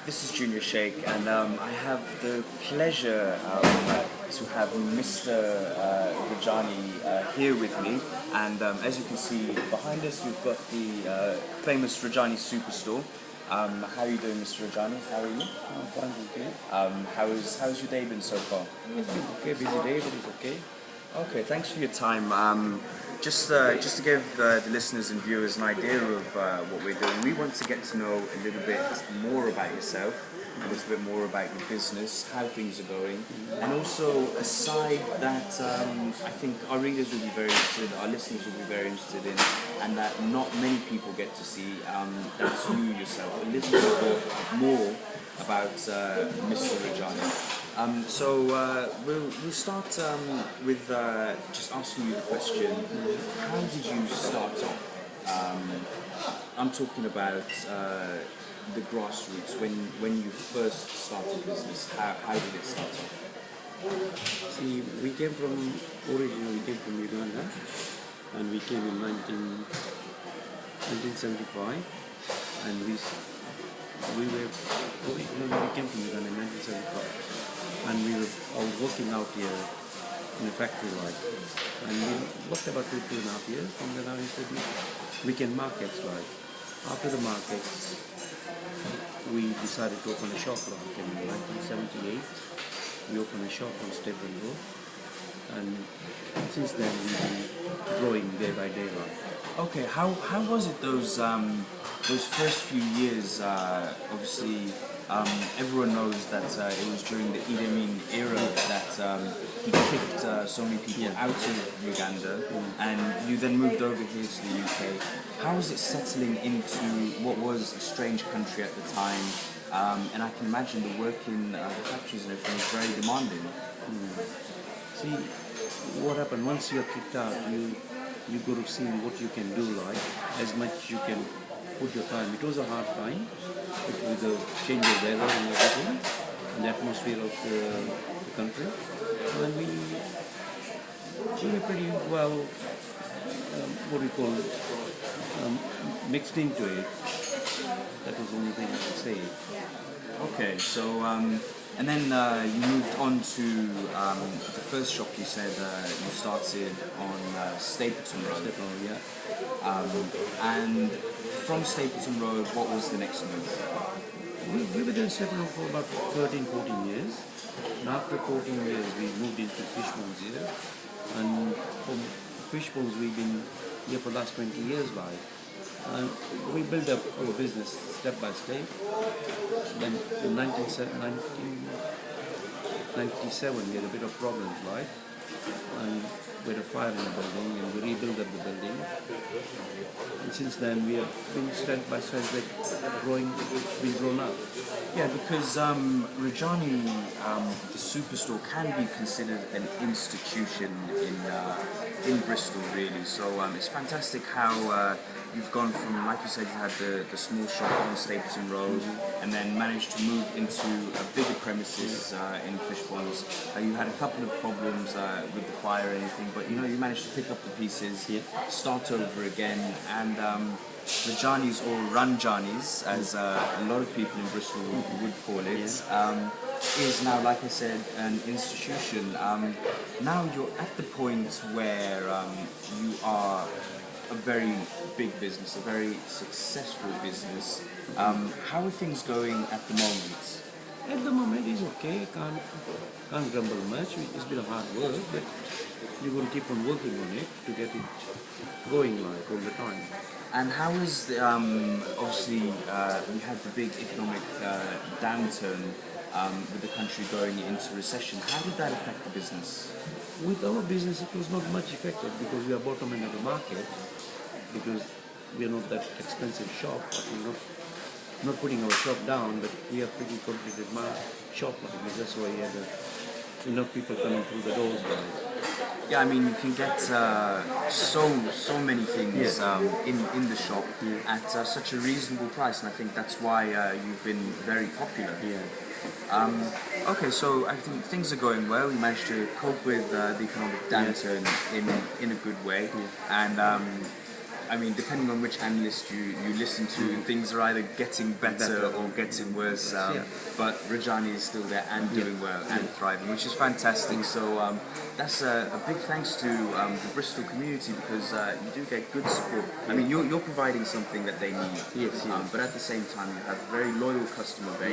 This is Junior Sheikh, and I have the pleasure to have Mr. Rajani here with me. And as you can see behind us, we've got the famous Rajani Superstore. How are you doing, Mr. Rajani? How are you? I'm fine, okay. How's your day been so far? It's been okay, busy day, but it's okay. Okay, thanks for your time. Just to give the listeners and viewers an idea of what we're doing, we want to get to know a little bit more about yourself, a little bit more about your business, how things are going, and also a side that I think our readers will be very interested, our listeners will be very interested in, and that not many people get to see. That's you yourself, a little bit more about Mr. Rajani. So we'll start with just asking you the question: how did you start off? I'm talking about the grassroots. When you first started business, how did it start off? See, originally we came from Uganda, and we came in 1975, and we came from Uganda in 1975. And I was working out here in a factory like, and we worked about 2.5 years, and then I used to do weekend markets like. After the markets, we decided to open a shop like in 1978. We opened a shop on Stapleton Road, and since then we've been growing day by day like. Okay, how was it those first few years? Obviously. Everyone knows that it was during the Idi Amin era that he kicked so many people out of Uganda, and you then moved over here to the UK. How was it settling into what was a strange country at the time? And I can imagine the work in the factories and everything was very demanding. See, what happened, once you're kicked out, you got to see what you can do, like, as much you can put your time. It was a hard time with the change of weather and everything, and the atmosphere of the country. And we were pretty well, mixed into it. That was the only thing I could say. Okay, so and then you moved on to the first shop. You said you started on Stapleton Road. Stapleton, yeah. And from Stapleton Road, what was the next move? We were in Stapleton for about 13, 14 years. And after 14 years, we moved into Fishponds here. And from Fishponds, we've been here for the last 20 years, like. And we built up our business step by step. Then in 1997, we had a bit of problems, right? And we had a fire in the building, and we rebuilt up the building. And since then, we have been strength by strength, been grown up. Yeah, because Rajani, the Superstore, can be considered an institution in Bristol, really. So it's fantastic how you've gone from, like you said, you had the small shop on Stapleton Road, and then managed to move into a bigger premises in Fishponds. You had a couple of problems with the fire or anything, but you managed to pick up the pieces, start over again, and Rajanis, or Ranjanis, as a lot of people in Bristol would call it, is now, like I said, an institution. Now you're at the point where you are a very big business, a very successful business. How are things going at the moment? At the moment, it's okay. Can't grumble much. It's been a hard work, but you're going to keep on working on it to get it going like all the time. And how is the, obviously we had the big economic downturn with the country going into recession. How did that affect the business? With our business, it was not much affected because we are bottom end of the market, because we are not that expensive shop. But we're not putting our shop down, but we are pretty completed shop, because that's why we had enough people coming through the doors. Yeah, I mean, you can get so many things in the shop at such a reasonable price, and I think that's why you've been very popular. Okay, so I think things are going well. You managed to cope with the economic downturn in a good way, and I mean, depending on which analyst you listen to, things are either getting better or getting worse. But Rajani is still there and doing well and thriving, which is fantastic. So that's a big thanks to the Bristol community, because you do get good support. I mean, you're providing something that they need, Yes. but at the same time you have a very loyal customer base.